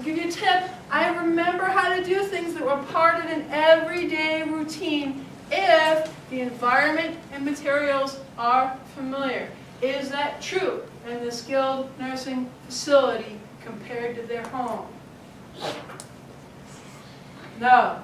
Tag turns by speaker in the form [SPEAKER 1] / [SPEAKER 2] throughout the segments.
[SPEAKER 1] give you a tip. I remember how to do things that were part of an everyday routine if the environment and materials are familiar. Is that true in the skilled nursing facility compared to their home? No.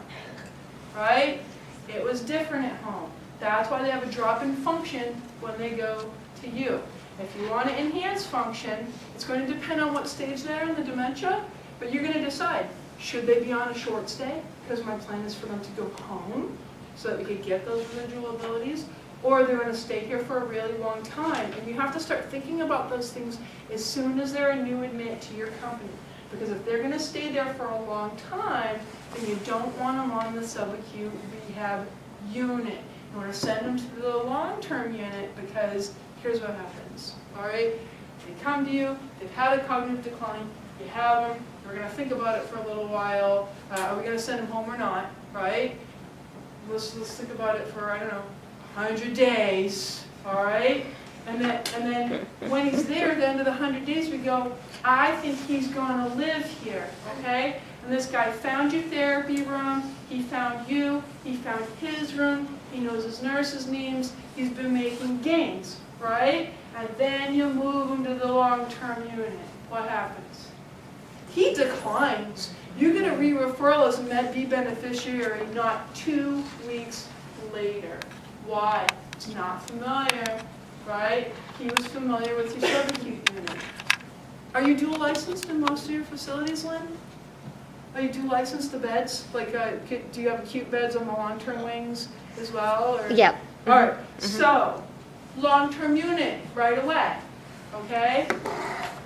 [SPEAKER 1] Right? It was different at home. That's why they have a drop-in function when they go to you. If you want to enhance function, it's going to depend on what stage they're in the dementia, but you're going to decide, should they be on a short stay? Because my plan is for them to go home so that we could get those residual abilities, or they're going to stay here for a really long time. And you have to start thinking about those things as soon as they're a new admit to your company. Because if they're going to stay there for a long time, then you don't want them on the subacute rehab unit. You want to send them to the long-term unit because here's what happens. All right? They come to you, they've had a cognitive decline, you have them, we're going to think about it for a little while. Are we going to send them home or not? Right? Let's think about it for, I don't know, 100 days. All right? And then when he's there at the end of the 100 days, we go, I think he's going to live here, okay? And this guy found your therapy room, he found you, he found his room, he knows his nurse's names, he's been making gains, right? And then you move him to the long-term unit. What happens? He declines. You get a re-referral as a Med B beneficiary not 2 weeks later. Why? It's not familiar. Right? He was familiar with your subacute unit. Are you dual licensed in most of your facilities, Lynn? Are you dual licensed to beds? Like, do you have acute beds on the long-term wings as well? Or?
[SPEAKER 2] Yep.
[SPEAKER 1] All right. So, long-term unit right away. Okay?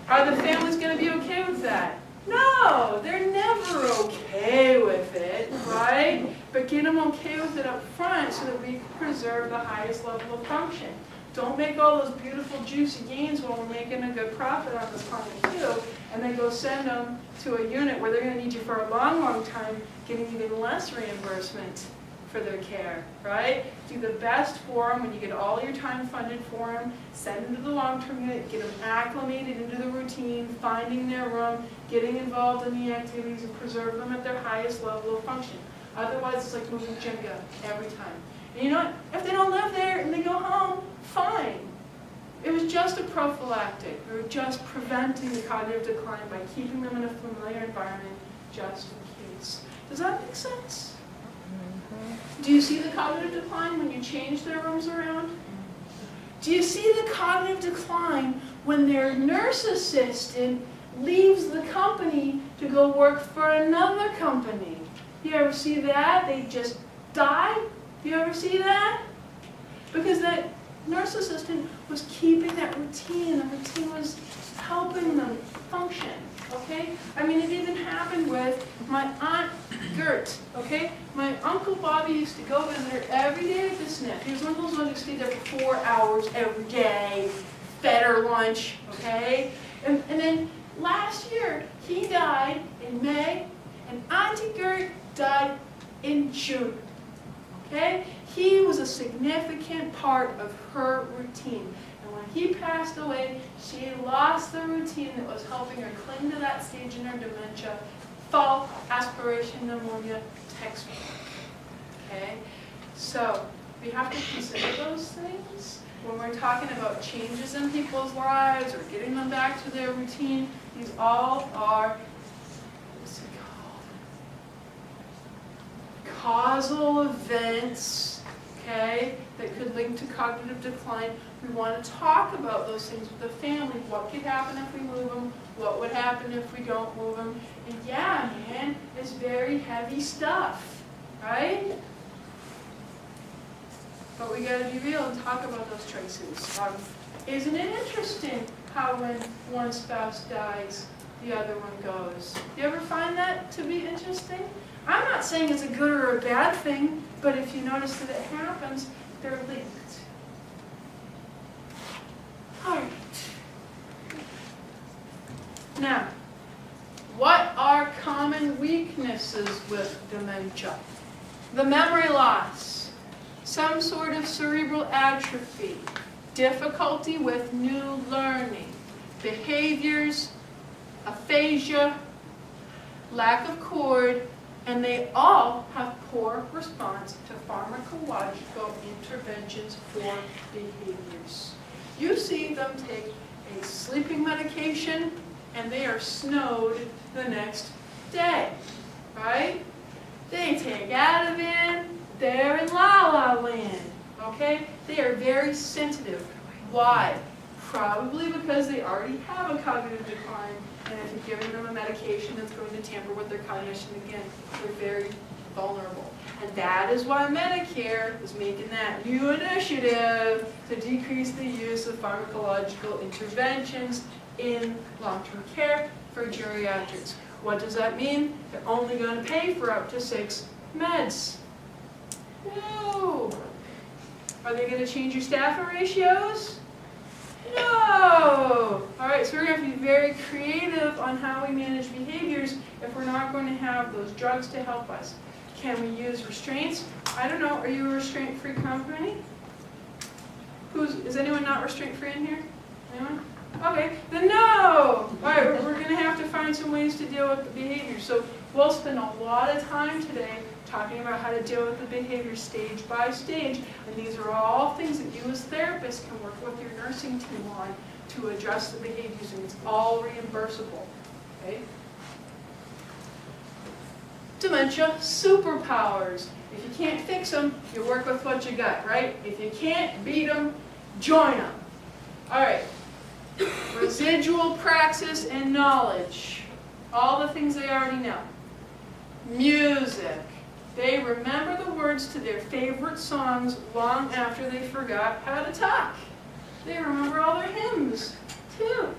[SPEAKER 1] Are the families going to be okay with that? No, they're never okay with it, right? But get them okay with it up front so that we preserve the highest level of function. Don't make all those beautiful, juicy gains while we're making a good profit on this client too, and then go send them to a unit where they're going to need you for a long, long time, getting even less reimbursement for their care, right? Do the best for them when you get all your time funded for them, send them to the long-term unit, get them acclimated into the routine, finding their room, getting involved in the activities, and preserve them at their highest level of function. Otherwise, it's like moving Jenga every time. And you know what? If they don't live there and they go home, fine. It was just a prophylactic. We were just preventing the cognitive decline by keeping them in a familiar environment just in case. Does that make sense? Do you see the cognitive decline when you change their rooms around? Do you see the cognitive decline when their nurse assistant leaves the company to go work for another company? You ever see that? They just die? You ever see that? Because that nurse assistant was keeping that routine. The routine was helping them function, okay? I mean, it even happened with my Aunt Gert, okay? My Uncle Bobby used to go visit her every day at the SNF. He was one of those ones who stayed there for 4 hours every day, fed her lunch, okay? And then last year, he died in May, and Auntie Gert died in June. Okay? He was a significant part of her routine. And when he passed away, she lost the routine that was helping her cling to that stage in her dementia. Full aspiration pneumonia textbook. Okay? So, we have to consider those things when we're talking about changes in people's lives or getting them back to their routine. These all are causal events, okay, that could link to cognitive decline. We want to talk about those things with the family. What could happen if we move them? What would happen if we don't move them? And yeah, man, it's very heavy stuff, right? But we got to be real and talk about those choices. Isn't it interesting how when one spouse dies, the other one goes? You ever find that to be interesting? I'm not saying it's a good or a bad thing, but if you notice that it happens, they're linked. All right. Now, what are common weaknesses with dementia? The memory loss, some sort of cerebral atrophy, difficulty with new learning, behaviors, aphasia, lack of cord, and they all have poor response to pharmacological interventions for behaviors. You see them take a sleeping medication, and they are snowed the next day, right? They take Ativan, they're in la-la land, okay? They are very sensitive. Why? Probably because they already have a cognitive decline, and if you're giving them a medication that's going to tamper with their cognition again, they're very vulnerable. And that is why Medicare is making that new initiative to decrease the use of pharmacological interventions in long-term care for geriatrics. What does that mean? They're only going to pay for up to 6 meds. Whoa! Are they going to change your staffing ratios? No! Alright, so we're going to have to be very creative on how we manage behaviors if we're not going to have those drugs to help us. Can we use restraints? I don't know, are you a restraint-free company? Is anyone not restraint-free in here? Anyone? Okay, then no! Alright, we're going to have to find some ways to deal with the behavior. So we'll spend a lot of time today talking about how to deal with the behavior stage by stage. And these are all things that you as therapists can work with your nursing team on to address the behaviors, and it's all reimbursable. Okay? Dementia superpowers. If you can't fix them, you work with what you got, right? If you can't beat them, join them. All right. Residual praxis and knowledge. All the things they already know. Music. They remember the words to their favorite songs long after they forgot how to talk. They remember all their hymns, too.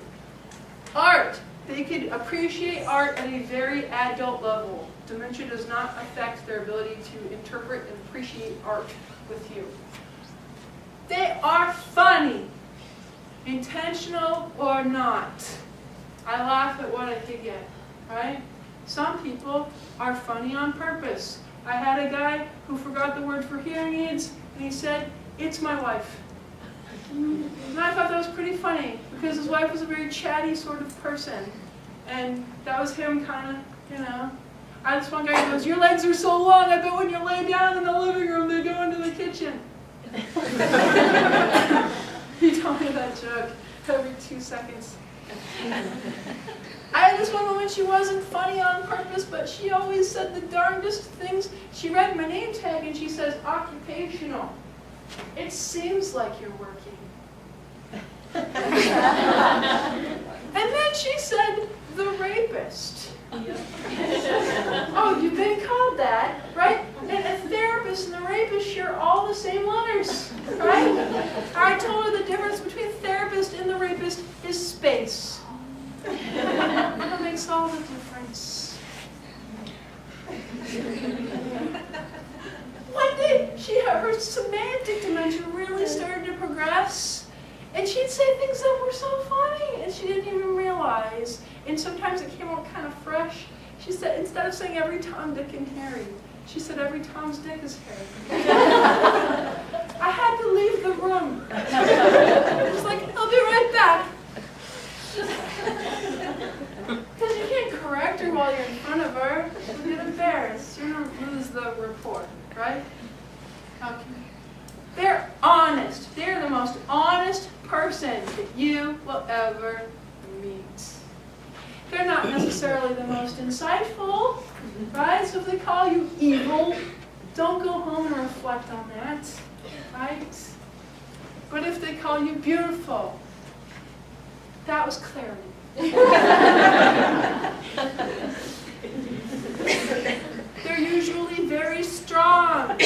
[SPEAKER 1] Art. They could appreciate art at a very adult level. Dementia does not affect their ability to interpret and appreciate art with you. They are funny, intentional or not. I laugh at what I could get, right? Some people are funny on purpose. I had a guy who forgot the word for hearing aids, and he said, "It's my wife." And I thought that was pretty funny, because his wife was a very chatty sort of person. And that was him kind of, you know. I had this one guy who goes, "Your legs are so long, I bet when you lay down in the living room, they go into the kitchen." He told me that joke every 2 seconds. I had this one woman, she wasn't funny on purpose, but she always said the darndest things. She read my name tag and she says, "Occupational. It seems like you're working." And then she said, "The rapist." Oh, you've been called that, right? And a therapist and the rapist share all the same letters, right? I told her the difference between therapist and the rapist is space. That makes all the difference. One day, her semantic dimension really started to progress, and she'd say things that were so funny, and she didn't even realize. And sometimes it came out kind of fresh. She said, instead of saying every Tom, Dick, and Harry, she said every Tom's dick is hairy. I had to leave the room. I was like, "I'll be right back." Because you can't correct her while you're in front of her. You'll get embarrassed. You're going to lose the rapport, right? Okay. They're honest. They're the most honest person that you will ever meet. They're not necessarily the most insightful, right? So if they call you evil, don't go home and reflect on that, right? But if they call you beautiful, that was clarity. They're usually very strong.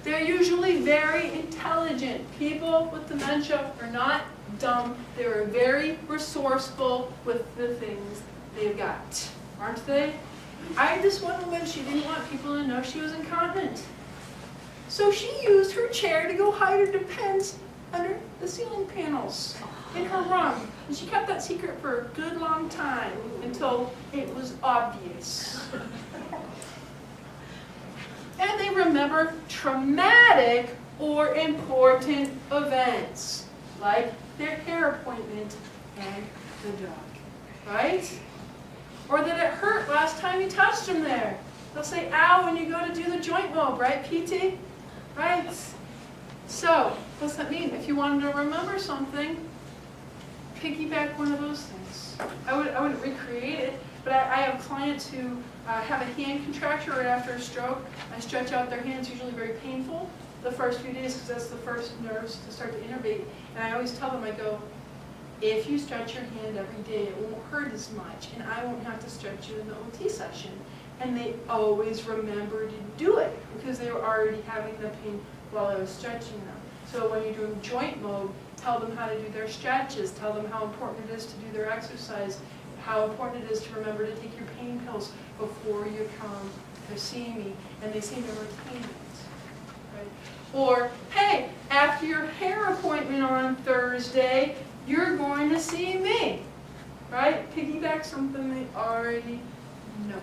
[SPEAKER 1] They're usually very intelligent. People with dementia are not dumb. They're very resourceful with the things they've got, aren't they? I had this one woman, she didn't want people to know she was incontinent. So she used her chair to go hide her depends under the ceiling panels in her room. And she kept that secret for a good long time until it was obvious. And they remember traumatic or important events, like their hair appointment and the dog, right? Or that it hurt last time you touched them there. They'll say, ow, when you go to do the joint mob, right, PT? Right? So, what's that mean? If you wanted to remember something, piggyback one of those things. I wouldn't recreate it, but I have clients who have a hand contracture right after a stroke. I stretch out their hands, usually very painful, the first few days because that's the first nerves to start to innervate. And I always tell them, I go, if you stretch your hand every day, it won't hurt as much, and I won't have to stretch you in the OT session. And they always remember to do it because they were already having the pain while I was stretching them. So when you're doing joint mode, tell them how to do their stretches, tell them how important it is to do their exercise, how important it is to remember to take your pain pills before you come to see me, and they seem to retain it. Right? Or, hey, after your hair appointment on Thursday, you're going to see me. Right? Piggyback something they already know.